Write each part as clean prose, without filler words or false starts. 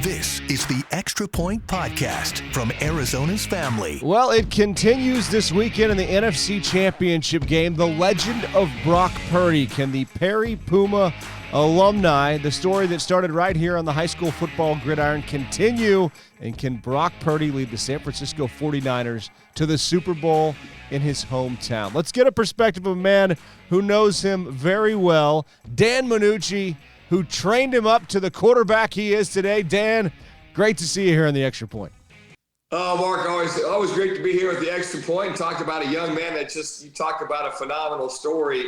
This is the Extra Point Podcast from Arizona's family. Well, it continues this weekend in the NFC Championship game. The legend of Brock Purdy. Can the Perry Puma alumni, the story that started right here on the high school football gridiron, continue? And can Brock Purdy lead the San Francisco 49ers to the Super Bowl in his hometown? Let's get a perspective of a man who knows him very well, Dan Manucci, who trained him up to the quarterback he is today. Dan, great to see you here on the Extra Point. Oh, Mark, always great to be here with the Extra Point and talk about a young man that you talk about a phenomenal story.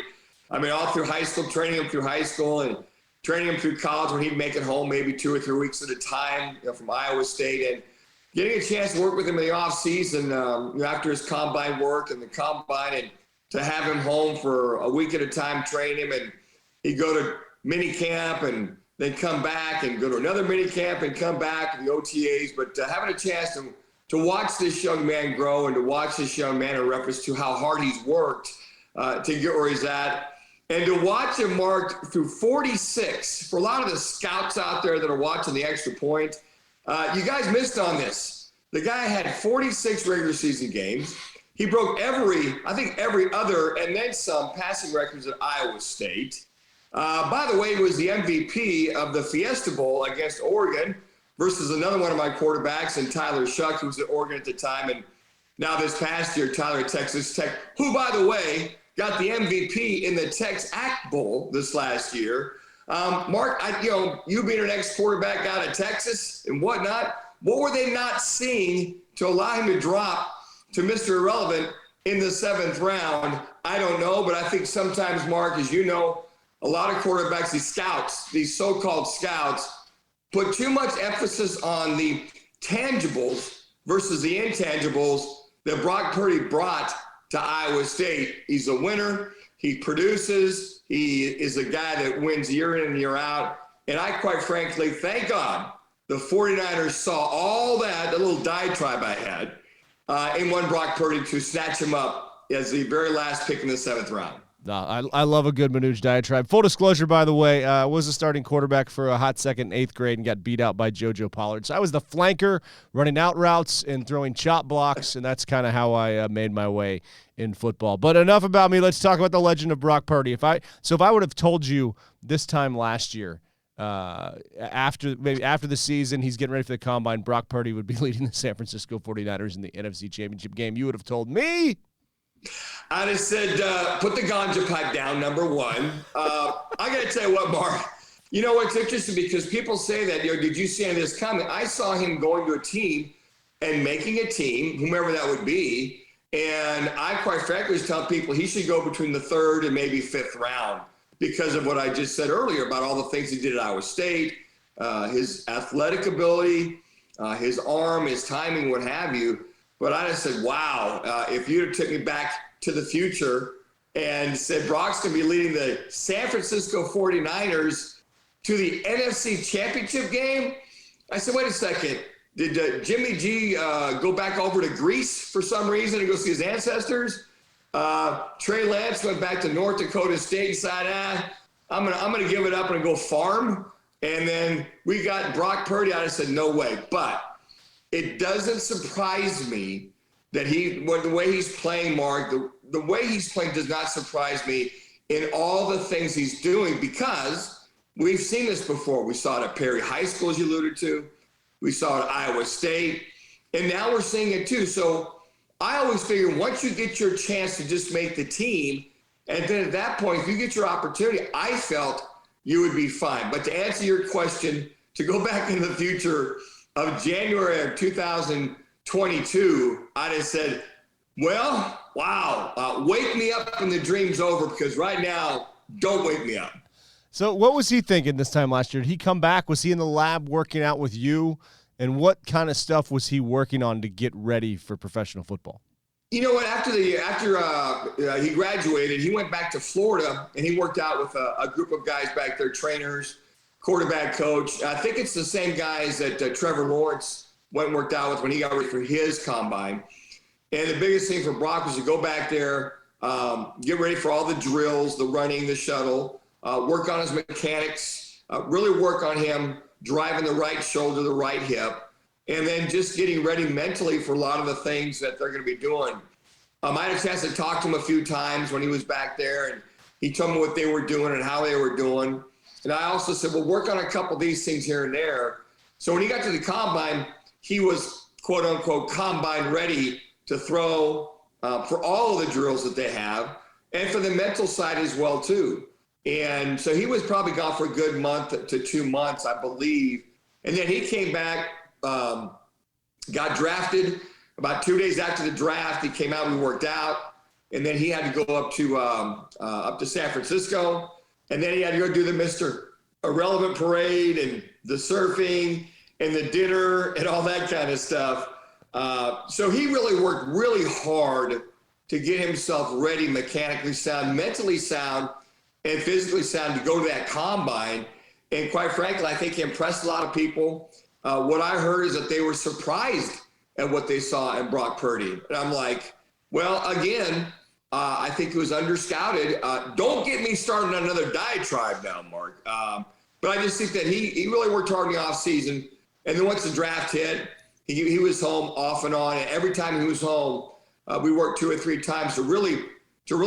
I mean, all through high school, training him through high school and training him through college when he'd make it home maybe 2 or 3 weeks at a time, from Iowa State, and getting a chance to work with him in the off season after his combine work and the combine, and to have him home for a week at a time, train him, and he'd go to mini camp and then come back and go to another mini camp and come back to the OTAs. But having a chance to watch this young man grow and to watch this young man in reference to how hard he's worked to get where he's at, and to watch him mark through 46. For a lot of the scouts out there that are watching the Extra Point, you guys missed on this. The guy had 46 regular season games. He broke every other and then some passing records at Iowa State. By the way, he was the MVP of the Fiesta Bowl against Oregon versus another one of my quarterbacks, and Tyler Shuck, who was at Oregon at the time. And now this past year, Tyler at Texas Tech, who, by the way, got the MVP in the Tex Act Bowl this last year. Mark, you being an ex-quarterback out of Texas and whatnot, what were they not seeing to allow him to drop to Mr. Irrelevant in the 7th round? I don't know, but I think sometimes, Mark, as you know, a lot of quarterbacks, these so-called scouts, put too much emphasis on the tangibles versus the intangibles that Brock Purdy brought to Iowa State. He's a winner. He produces. He is a guy that wins year in and year out. And I, quite frankly, thank God the 49ers saw all that, the little diatribe I had, and won Brock Purdy to snatch him up as the very last pick in the 7th round. No, I love a good Manucci diatribe. Full disclosure, by the way, was a starting quarterback for a hot second in 8th grade and got beat out by JoJo Pollard. So I was the flanker, running out routes and throwing chop blocks, and that's kind of how I made my way in football. But enough about me. Let's talk about the legend of Brock Purdy. If I would have told you this time last year, after the season, he's getting ready for the combine, Brock Purdy would be leading the San Francisco 49ers in the NFC Championship game, you would have told me. I'd have said, put the ganja pipe down, number one. I got to tell you what, Mark. You know what's interesting, because people say that, did you see any of this coming? I saw him going to a team and making a team, whomever that would be. And I, quite frankly, was telling people he should go between the 3rd and maybe 5th round because of what I just said earlier about all the things he did at Iowa State, his athletic ability, his arm, his timing, what have you. But I just said, wow, if you'd have took me back to the future and said Brock's going to be leading the San Francisco 49ers to the NFC Championship game, I said, wait a second. Did Jimmy G go back over to Greece for some reason and go see his ancestors? Trey Lance went back to North Dakota State and said, I'm gonna give it up and go farm. And then we got Brock Purdy out. I said, no way. But it doesn't surprise me that the way he's playing, Mark, the way he's playing does not surprise me in all the things he's doing, because we've seen this before. We saw it at Perry High School, as you alluded to. We saw it at Iowa State. And now we're seeing it too. So I always figure once you get your chance to just make the team, and then at that point, if you get your opportunity, I felt you would be fine. But to answer your question, to go back in the future of January of 2022, I just said, well, wow, wake me up when the dream's over, because right now, don't wake me up. So what was he thinking this time last year? Did he come back? Was he in the lab working out with you? And what kind of stuff was he working on to get ready for professional football? You know what? After he graduated, he went back to Florida, and he worked out with a group of guys back there, trainers, quarterback coach. I think it's the same guys that Trevor Lawrence went and worked out with when he got ready for his combine. And the biggest thing for Brock was to go back there, get ready for all the drills, the running, the shuttle, work on his mechanics, really work on him driving the right shoulder, the right hip, and then just getting ready mentally for a lot of the things that they're going to be doing. I had a chance to talk to him a few times when he was back there, and he told me what they were doing and how they were doing. And I also said, well, work on a couple of these things here and there. So when he got to the combine, he was, quote unquote, combine ready to throw for all of the drills that they have, and for the mental side as well, too. And so he was probably gone for a good month to 2 months, I believe. And then he came back, got drafted. About 2 days after the draft, he came out, we worked out, and then he had to go up to San Francisco, and then he had to go do the Mr. Irrelevant parade and the surfing and the dinner and all that kind of stuff. So he really worked really hard to get himself ready, mechanically sound, mentally sound, and physically sound to go to that combine. And quite frankly, I think he impressed a lot of people. What I heard is that they were surprised at what they saw in Brock Purdy. And I'm like, well, again, I think he was under-scouted. Don't get me started on another diatribe now, Mark. But I just think that he really worked hard in the offseason. And then once the draft hit, he was home off and on. And every time he was home, we worked 2 or 3 times to really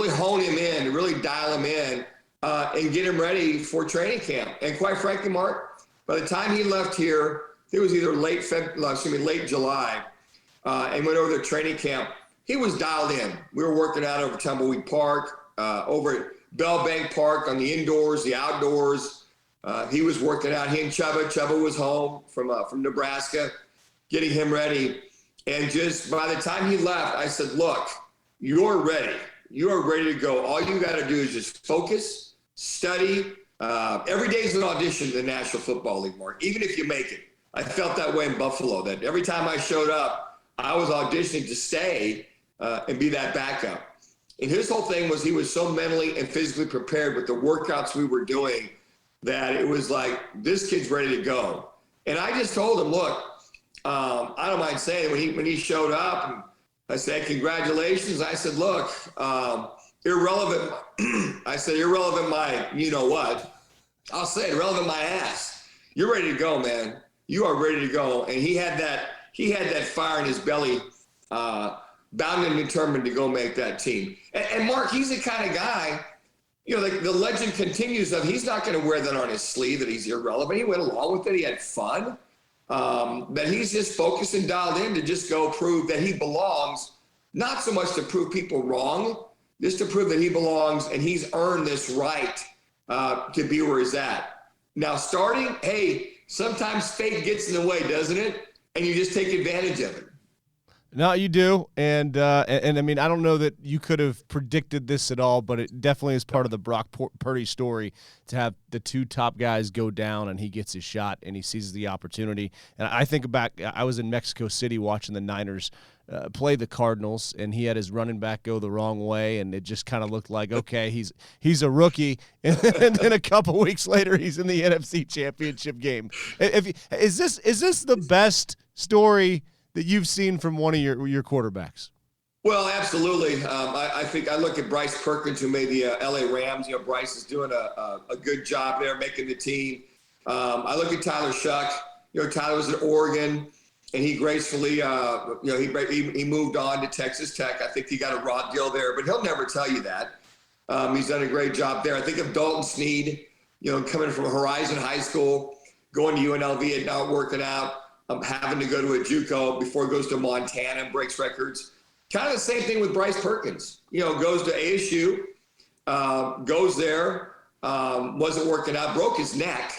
hone him in, to really dial him in, and get him ready for training camp. And quite frankly, Mark, by the time he left here, it was either late July, and went over to training camp. He was dialed in. We were working out over Tumbleweed Park, over at Bell Bank Park on the indoors, the outdoors. He was working out. He and Chubba was home from Nebraska, getting him ready. And just by the time he left, I said, look, you're ready. You are ready to go. All you got to do is just focus, study. Every day is an audition in the National Football League, Mark, even if you make it. I felt that way in Buffalo, that every time I showed up, I was auditioning to stay and be that backup. And his whole thing was he was so mentally and physically prepared with the workouts we were doing that it was like, this kid's ready to go. And I just told him, look, I don't mind saying when he showed up, and I said, congratulations. I said, look, irrelevant. I said, irrelevant my, you know what? I'll say irrelevant my ass. You're ready to go, man. You are ready to go. And he had that fire in his belly, bound and determined to go make that team. And Mark, he's the kind of guy, you know, the legend continues of he's not going to wear that on his sleeve, that he's irrelevant. He went along with it. He had fun. That he's just focused and dialed in to just go prove that he belongs, not so much to prove people wrong, just to prove that he belongs and he's earned this right to be where he's at. Now starting, hey, sometimes fate gets in the way, doesn't it? And you just take advantage of it. No, you do, and I mean, I don't know that you could have predicted this at all, but it definitely is part of the Brock Purdy story to have the 2 top guys go down and he gets his shot and he seizes the opportunity. And I think back, I was in Mexico City watching the Niners play the Cardinals, and he had his running back go the wrong way, and it just kind of looked like, okay, he's a rookie, and then a couple weeks later, he's in the NFC Championship game. Is this the best story that you've seen from one of your quarterbacks? Well, absolutely. I think I look at Bryce Perkins, who made the LA Rams. You know, Bryce is doing a good job there, making the team. I look at Tyler Shuck. You know, Tyler was at Oregon, and he gracefully, he moved on to Texas Tech. I think he got a raw deal there, but he'll never tell you that. He's done a great job there. I think of Dalton Snead, you know, coming from Horizon High School, going to UNLV and not working out. Having to go to a JUCO before he goes to Montana and breaks records. Kind of the same thing with Bryce Perkins. You know, goes to ASU, goes there, wasn't working out, broke his neck,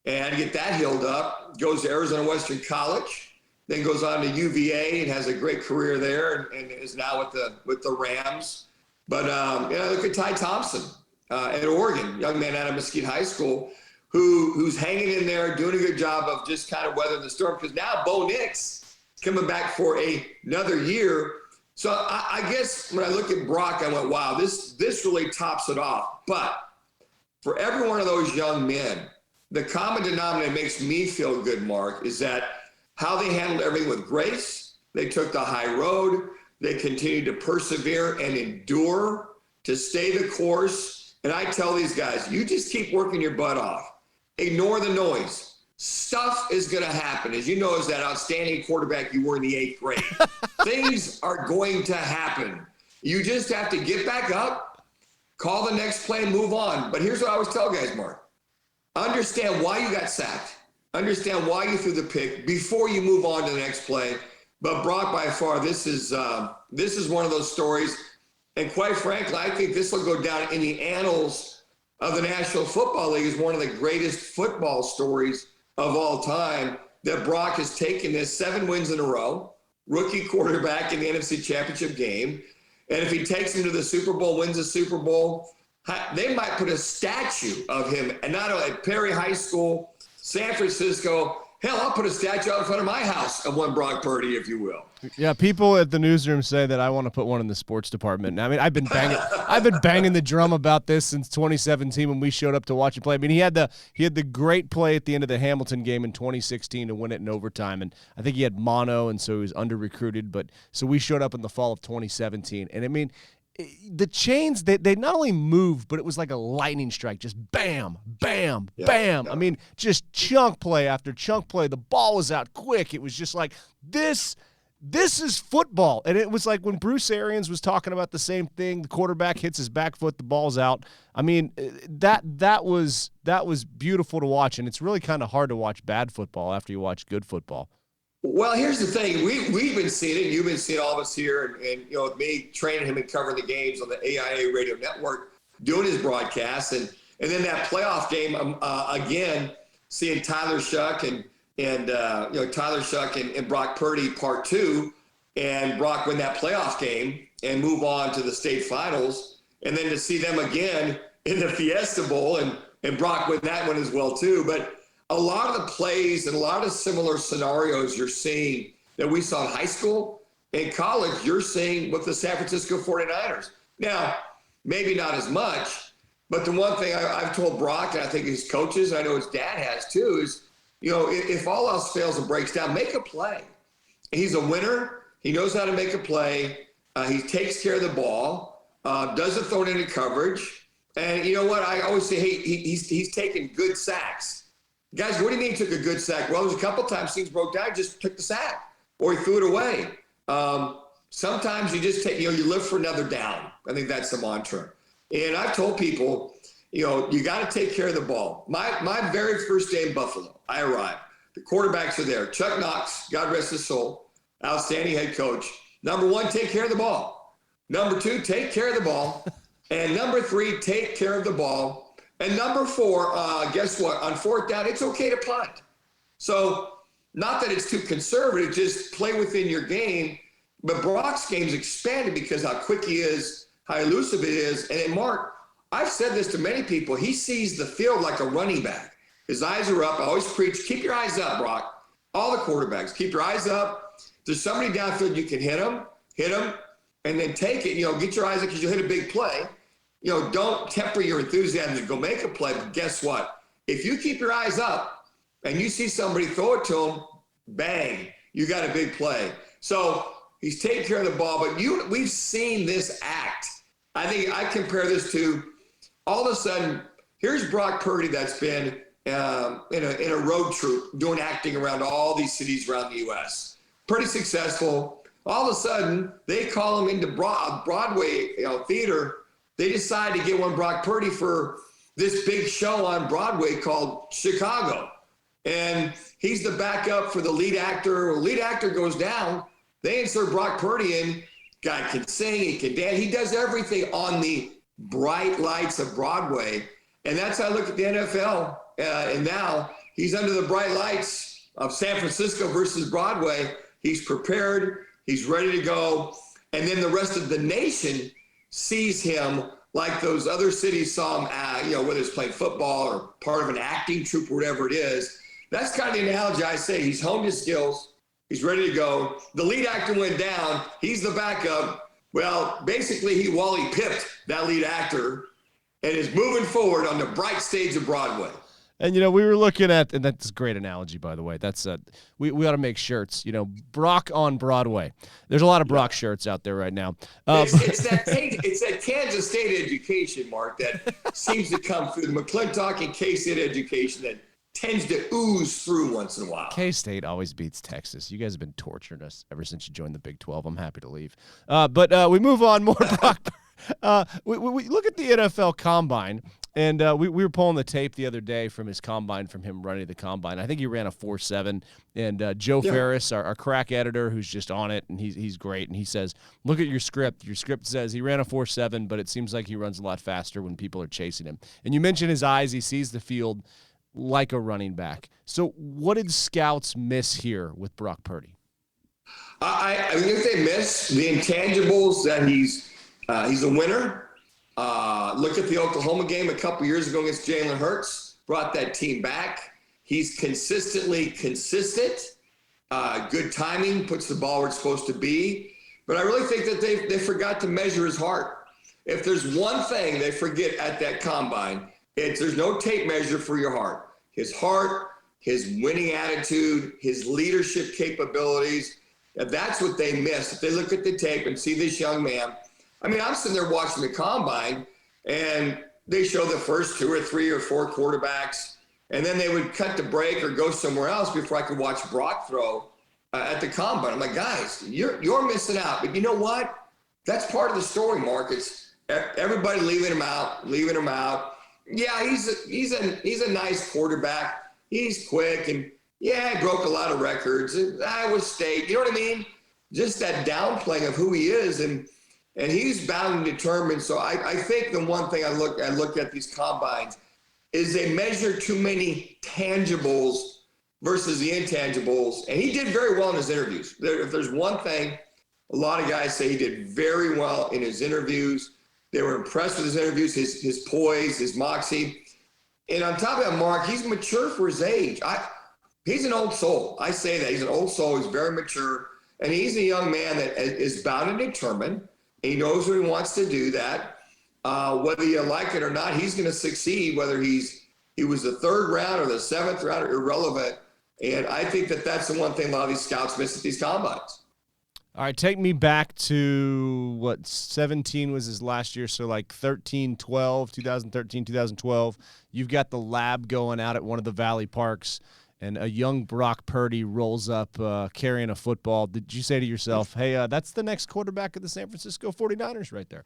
and get that healed up. Goes to Arizona Western College, then goes on to UVA and has a great career there, and is now with the Rams. But look at Ty Thompson at Oregon, young man out of Mesquite High School, who's hanging in there, doing a good job of just kind of weathering the storm. Because now Bo Nix coming back for another year. So I guess when I look at Brock, I went, wow, this really tops it off. But for every one of those young men, the common denominator that makes me feel good, Mark, is that how they handled everything with grace. They took the high road. They continued to persevere and endure, to stay the course. And I tell these guys, you just keep working your butt off. Ignore the noise. stuff is going to happen. As you know, as that outstanding quarterback you were in the 8th grade, things are going to happen. You just have to get back up, call the next play, and move on. But here's what I always tell guys, Mark. Understand why you got sacked. Understand why you threw the pick before you move on to the next play. But Brock, by far, this is one of those stories. And quite frankly, I think this will go down in the annals of the National Football League as one of the greatest football stories of all time, that Brock has taken this 7 wins in a row, rookie quarterback in the NFC Championship game. And if he takes him to the Super Bowl, wins the Super Bowl, they might put a statue of him, and not only at Perry High School, San Francisco. Hell, I'll put a statue out in front of my house of one Brock Purdy, if you will. Yeah, people at the newsroom say that I want to put one in the sports department. I mean, I've been banging the drum about this since 2017 when we showed up to watch him play. I mean, he had the great play at the end of the Hamilton game in 2016 to win it in overtime, and I think he had mono, and so he was under recruited. But so we showed up in the fall of 2017, and I mean, the chains, they not only moved, but it was like a lightning strike, just bam, bam, bam. Yeah. I mean, just chunk play after chunk play. The ball was out quick. It was just like, this is football. And it was like when Bruce Arians was talking about the same thing, the quarterback hits his back foot, the ball's out. I mean, that was beautiful to watch, and it's really kind of hard to watch bad football after you watch good football. Well, here's the thing. We've been seeing it. You've been seeing all of us here, and you know, with me training him and covering the games on the AIA radio network, doing his broadcasts, and then that playoff game again, seeing Tyler Shuck and Tyler Shuck and Brock Purdy part 2, and Brock win that playoff game and move on to the state finals, and then to see them again in the Fiesta Bowl and Brock win that one as well too, but. A lot of the plays and a lot of similar scenarios you're seeing that we saw in high school and college, you're seeing with the San Francisco 49ers. Now, maybe not as much, but the one thing I've told Brock, and I think his coaches, I know his dad has too, is, you know, if all else fails and breaks down, make a play. He's a winner. He knows how to make a play. He takes care of the ball, doesn't throw it into coverage. And you know what? I always say, hey, he's taken good sacks. Guys, what do you mean he took a good sack? Well, there's a couple times things broke down, he just took the sack or he threw it away. Sometimes you just take, you live for another down. I think that's the mantra. And I've told people, you got to take care of the ball. My very first day in Buffalo, I arrived. The quarterbacks are there. Chuck Knox, God rest his soul, outstanding head coach. Number 1, take care of the ball. Number 2, take care of the ball. And number 3, take care of the ball. And number 4, guess what? On 4th down, it's okay to punt. So not that it's too conservative, just play within your game. But Brock's game's expanded because how quick he is, how elusive it is. And Mark, I've said this to many people. He sees the field like a running back. His eyes are up. I always preach, keep your eyes up, Brock. All the quarterbacks, keep your eyes up. There's somebody downfield, you can hit them, and then take it. Get your eyes up because you'll hit a big play. Don't temper your enthusiasm to go make a play. But guess what? If you keep your eyes up and you see somebody throw it to him, bang, you got a big play. So he's taking care of the ball. But we've seen this act. I think I compare this to all of a sudden, here's Brock Purdy that's been in a road troupe doing acting around all these cities around the U.S. Pretty successful. All of a sudden, they call him into Broadway theater. They decide to get one Brock Purdy for this big show on Broadway called Chicago. And he's the backup for the lead actor. When the lead actor goes down, they insert Brock Purdy in. Guy can sing, he can dance. He does everything on the bright lights of Broadway. And that's how I look at the NFL. And now he's under the bright lights of San Francisco versus Broadway. He's prepared. He's ready to go. And then the rest of the nation sees him like those other cities saw him, whether it's playing football or part of an acting troupe or whatever it is. That's kind of the analogy I say. He's honed his skills. He's ready to go. The lead actor went down. He's the backup. Well, basically, he Wally pipped that lead actor and is moving forward on the bright stage of Broadway. And, we were looking at, and that's a great analogy, by the way. That's we ought to make shirts, Brock on Broadway. There's a lot of Brock shirts out there right now. It's that Kansas State education, Mark, that seems to come through the McClintock and K-State education that tends to ooze through once in a while. K-State always beats Texas. You guys have been torturing us ever since you joined the Big 12. I'm happy to leave. But we move on more. Brock. We look at the NFL Combine, and we were pulling the tape the other day from his Combine, from him running the Combine. I think he ran a 4.7, and Joe Ferris, our crack editor, who's just on it, and he's great, and he says, look at your script. Your script says he ran a 4.7, but it seems like he runs a lot faster when people are chasing him. And you mentioned his eyes. He sees the field like a running back. So what did scouts miss here with Brock Purdy? I think they miss the intangibles that he's a winner. Look at the Oklahoma game a couple years ago against Jalen Hurts, brought that team back. He's consistently consistent, good timing, puts the ball where it's supposed to be. But I really think that they forgot to measure his heart. If there's one thing they forget at that Combine, there's no tape measure for your heart. His heart, his winning attitude, his leadership capabilities, that's what they missed. If they look at the tape and see this young man, I mean, I'm sitting there watching the Combine, and they show the first 2 or 3 or 4 quarterbacks, and then they would cut the break or go somewhere else before I could watch Brock throw at the Combine. I'm like, guys, you're missing out. But you know what? That's part of the story, Mark. It's everybody leaving him out. Yeah, he's a nice quarterback. He's quick, and yeah, he broke a lot of records. Iowa State, you know what I mean? Just that downplaying of who he is, and he's bound and determined. So I think the one thing I look at these Combines is they measure too many tangibles versus the intangibles. And he did very well in his interviews. If there's one thing, a lot of guys say he did very well in his interviews. They were impressed with his interviews, his poise, his moxie. And on top of that, Mark, he's mature for his age. He's an old soul. I say that. He's an old soul. He's very mature. And he's a young man that is bound and determined. He knows what he wants to do that. Whether you like it or not, he's going to succeed, whether he was the 3rd round or the 7th round, irrelevant. And I think that's the one thing a lot of these scouts miss at these Combines. All right, take me back to, 17 was his last year, so like 2013, 2012. You've got the lab going out at one of the Valley Parks, and a young Brock Purdy rolls up carrying a football. Did you say to yourself, hey, that's the next quarterback of the San Francisco 49ers right there?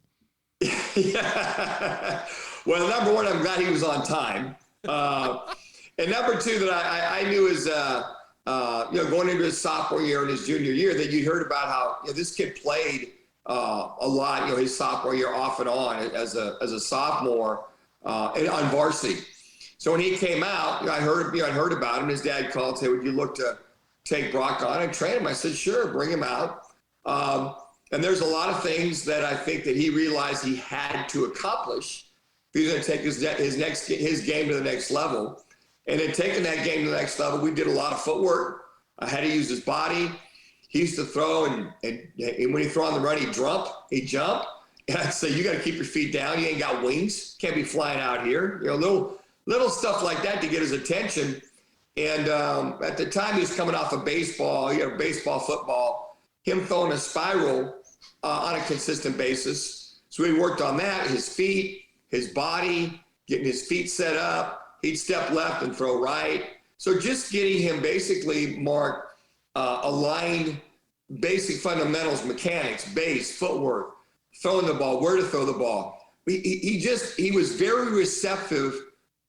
Yeah. Well, number one, I'm glad he was on time. And number two, that I knew is, going into his sophomore year and his junior year, that you heard about how this kid played a lot, his sophomore year off and on as a sophomore and on varsity. So when he came out, I heard about him. His dad called and said, would you look to take Brock on and train him? I said, sure, bring him out. And there's a lot of things that I think that he realized he had to accomplish if he was going to take his game to the next level. And in taking that game to the next level, we did a lot of footwork. I had to use his body. He used to throw, and when he throw on the run, he'd jump. And I'd say, you got to keep your feet down. You ain't got wings. Can't be flying out here. Little stuff like that to get his attention. And at the time, he was coming off of baseball. Baseball, football, him throwing a spiral on a consistent basis. So he worked on that, his feet, his body, getting his feet set up. He'd step left and throw right. So just getting him basically, Mark, aligned basic fundamentals, mechanics, base, footwork, throwing the ball, where to throw the ball. He was very receptive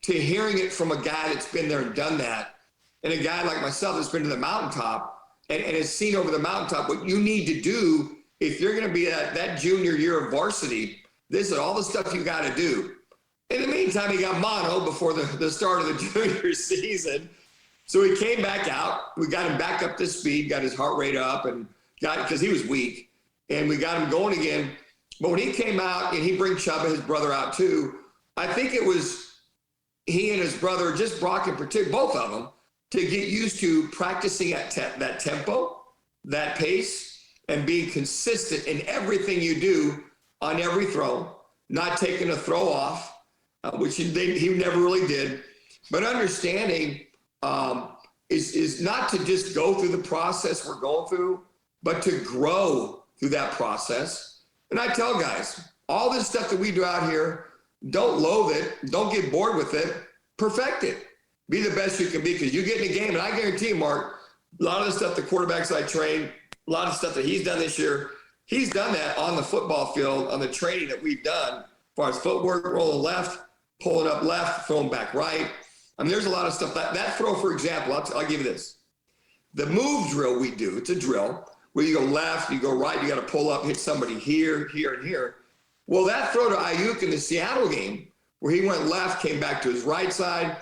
to hearing it from a guy that's been there and done that, and a guy like myself that's been to the mountaintop and has seen over the mountaintop what you need to do if you're going to be that junior year of varsity. This is all the stuff you got to do. In the meantime, he got mono before the start of the junior season. So he came back out. We got him back up to speed, got his heart rate up, and because he was weak, and we got him going again. But when he came out, and he bring Chuba, his brother, out too, I think it was he and his brother, just Brock in particular, both of them, to get used to practicing at that tempo, that pace, and being consistent in everything you do on every throw, not taking a throw off, which he never really did. But understanding is not to just go through the process we're going through, but to grow through that process. And I tell guys, all this stuff that we do out here, don't loathe it, don't get bored with it, perfect it. be the best you can be, because you get in a game, and I guarantee you, Mark, a lot of the stuff the quarterbacks I train, a lot of stuff that he's done this year, he's done that on the football field, on the training that we've done, as far as footwork, rolling left, pulling up left, throwing back right. I mean, there's a lot of stuff. That throw, for example, I'll give you this. The move drill we do, it's a drill where you go left, you go right, you got to pull up, hit somebody here, here, and here. Well, that throw to Ayuk in the Seattle game, where he went left, came back to his right side,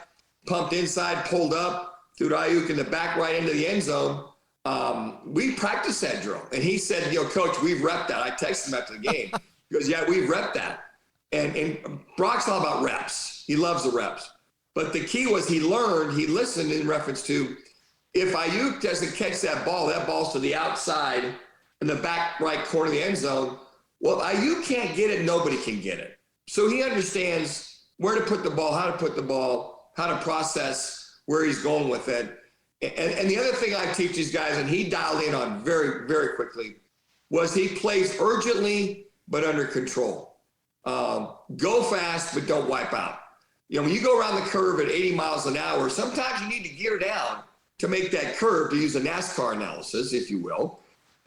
pumped inside, pulled up, threw to Ayuk in the back right into the end zone. We practiced that drill. And he said, Coach, we've repped that. I texted him after the game. He goes, yeah, we've repped that. And Brock's all about reps. He loves the reps. But the key was he listened in reference to, if Ayuk doesn't catch that ball's to the outside in the back right corner of the end zone. Well, Ayuk can't get it, nobody can get it. So he understands where to put the ball, how to put the ball, how to process where he's going with it. And the other thing I teach these guys, and he dialed in on very, very quickly, was he plays urgently but under control. Go fast, but don't wipe out. When you go around the curve at 80 miles an hour, sometimes you need to gear down to make that curve, to use a NASCAR analysis, if you will,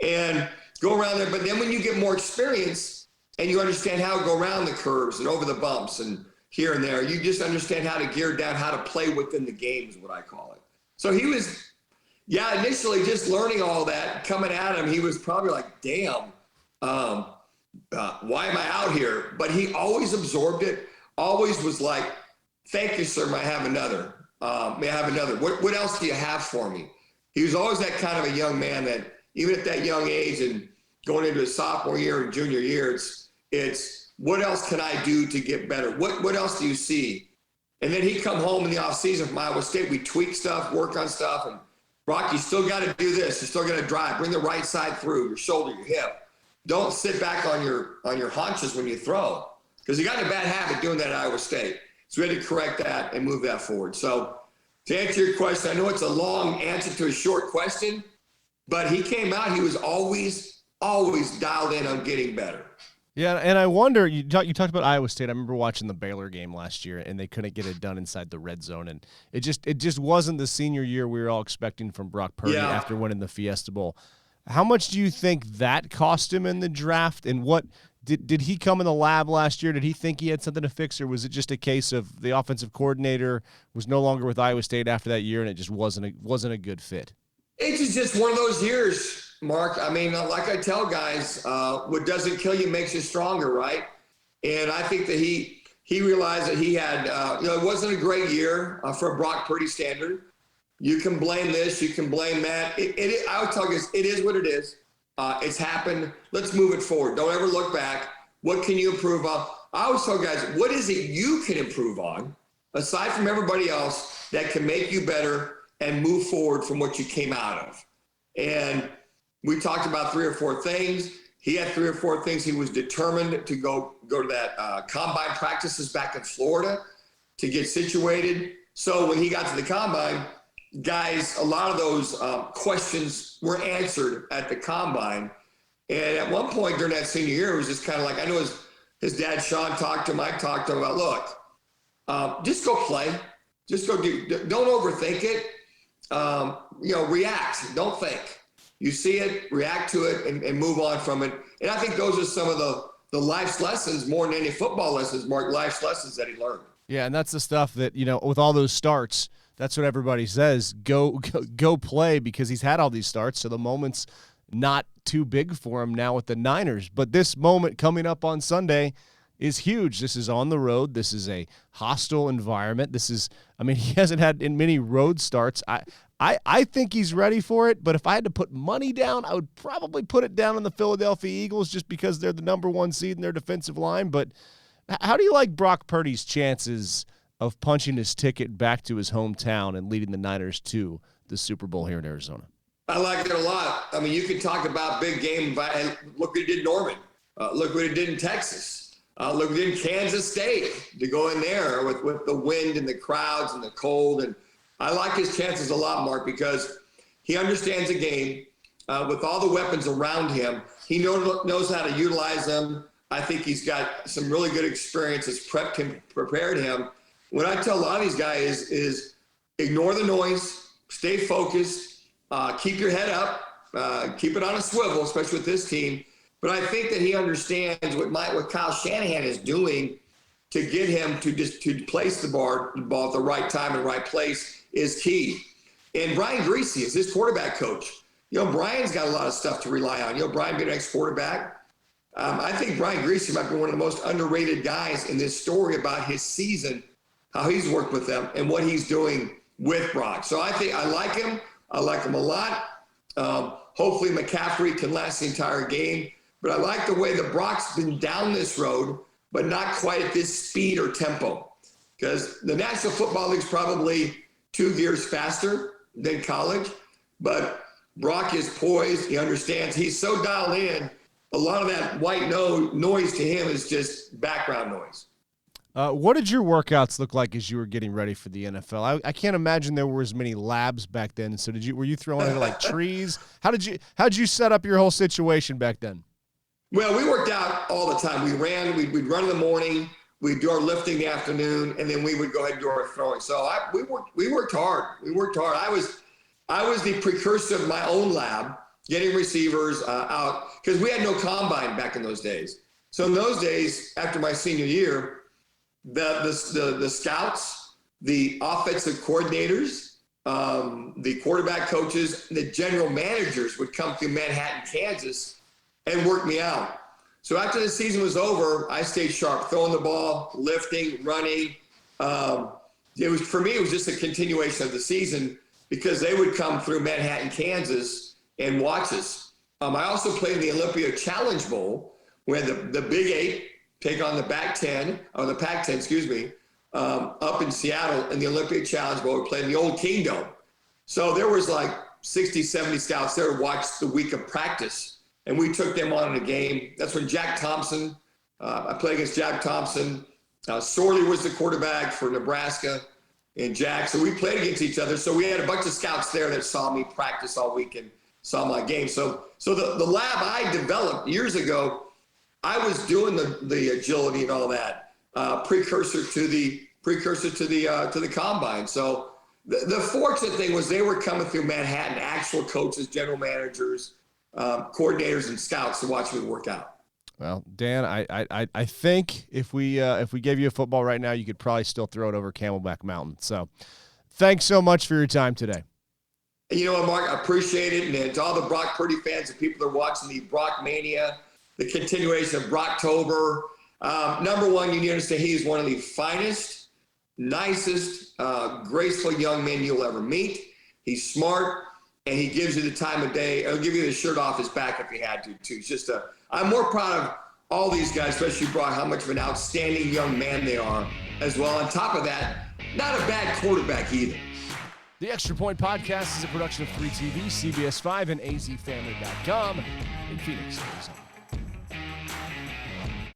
and go around there. But then when you get more experience and you understand how to go around the curves and over the bumps and here and there, you just understand how to gear down, how to play within the game is what I call it. So he was, initially just learning all that, coming at him, he was probably like, damn, why am I out here? But he always absorbed it, always was like, thank you, sir, may I have another? May I have another? What else do you have for me? He was always that kind of a young man that, even at that young age and going into his sophomore year and junior year, it's what else can I do to get better? What else do you see? And then he'd come home in the offseason from Iowa State. We tweak stuff, work on stuff. And Brock, you still got to do this. You still got to drive. Bring the right side through, your shoulder, your hip. Don't sit back on your haunches when you throw, because he got in a bad habit doing that at Iowa State. So we had to correct that and move that forward. So to answer your question, I know it's a long answer to a short question, but he came out, he was always dialed in on getting better. Yeah, and I wonder, you talked about Iowa State. I remember watching the Baylor game last year, and they couldn't get it done inside the red zone, and it just wasn't the senior year we were all expecting from Brock Purdy after winning the Fiesta Bowl. How much do you think that cost him in the draft, and what did he come in the lab last year? Did he think he had something to fix, or was it just a case of the offensive coordinator was no longer with Iowa State after that year, and it just wasn't a good fit? It's just one of those years, Mark. I mean, like I tell guys, what doesn't kill you makes you stronger, right? And I think that he realized that he had, it wasn't a great year for a Brock Purdy standard. You can blame this, you can blame that. I would tell you, it is what it is. It's happened. Let's move it forward. Don't ever look back. What can you improve on? I always tell guys, what is it you can improve on, aside from everybody else, that can make you better and move forward from what you came out of? And we talked about 3 or 4 things. He had 3 or 4 things. He was determined to go to that combine practices back in Florida to get situated. So when he got to the combine, guys, a lot of those questions were answered at the combine. And at one point during that senior year, it was just kind of like, I know his dad, Sean, talked to him. I talked to him about, look, just go play. Just go don't overthink it. React. Don't think. You see it, react to it, and move on from it. And I think those are some of the life's lessons, more than any football lessons, Mark, life's lessons that he learned. Yeah, and that's the stuff that, with all those starts, that's what everybody says, go play, because he's had all these starts, so the moment's not too big for him now with the Niners. But this moment coming up on Sunday is huge. This is on the road. This is a hostile environment. He hasn't had in many road starts. I think he's ready for it, but if I had to put money down, I would probably put it down on the Philadelphia Eagles just because they're the number 1 seed in their defensive line. But how do you like Brock Purdy's chances of punching his ticket back to his hometown and leading the Niners to the Super Bowl here in Arizona? I like it a lot. I mean, you can talk about big game. Look what he did in Norman. Look what he did in Texas. Look what he did in Kansas State, to go in there with the wind and the crowds and the cold. And I like his chances a lot, Mark, because he understands the game with all the weapons around him. He knows how to utilize them. I think he's got some really good experience that's prepared him. What I tell a lot of these guys is ignore the noise, stay focused, keep your head up, keep it on a swivel, especially with this team. But I think that he understands what Kyle Shanahan is doing to get him to place the ball at the right time and right place is key. And Brian Griese is his quarterback coach. Brian's got a lot of stuff to rely on. Brian being an ex-quarterback. I think Brian Griese might be one of the most underrated guys in this story about his season, how he's worked with them and what he's doing with Brock. So I think I like him. I like him a lot. Hopefully McCaffrey can last the entire game. But I like the way that Brock's been down this road, but not quite at this speed or tempo. Because the National Football League's probably 2 gears faster than college. But Brock is poised. He understands. He's so dialed in. A lot of that white noise to him is just background noise. What did your workouts look like as you were getting ready for the NFL? I can't imagine there were as many labs back then. So were you throwing into like trees? How'd you set up your whole situation back then? Well, we worked out all the time. We'd run in the morning, we'd do our lifting in the afternoon, and then we would go ahead and do our throwing. So we worked hard. I was the precursor of my own lab, getting receivers out, because we had no combine back in those days. So in those days, after my senior year, the scouts, the offensive coordinators, the quarterback coaches, the general managers would come through Manhattan, Kansas, and work me out. So after the season was over, I stayed sharp, throwing the ball, lifting, running. For me, it was just a continuation of the season because they would come through Manhattan, Kansas, and watch us. I also played in the Olympia Challenge Bowl, where the Big Eight take on the Pac-10, up in Seattle in the Olympia Challenge Bowl. We played in the old Kingdom. So there was like 60, 70 scouts there to watch the week of practice. And we took them on in a game. That's when Jack Thompson, I played against Jack Thompson. Sorley was the quarterback for Nebraska and Jack. So we played against each other. So we had a bunch of scouts there that saw me practice all week and saw my game. So the lab I developed years ago, I was doing the agility and all that, precursor to the combine. So the fortunate thing was they were coming through Manhattan, actual coaches, general managers, coordinators, and scouts to watch me work out. Well, Dan, I think if we gave you a football right now, you could probably still throw it over Camelback Mountain. So thanks so much for your time today. And you know what, Mark, I appreciate it. And to all the Brock Purdy fans and people that are watching the Brock Mania, the continuation of Brocktober. Number one, you need to understand he is one of the finest, nicest, graceful young men you'll ever meet. He's smart, and he gives you the time of day. He'll give you the shirt off his back if he had to, too. It's just I'm more proud of all these guys, especially Brock, how much of an outstanding young man they are as well. On top of that, not a bad quarterback either. The Extra Point Podcast is a production of 3TV, CBS5, and azfamily.com in Phoenix, Arizona.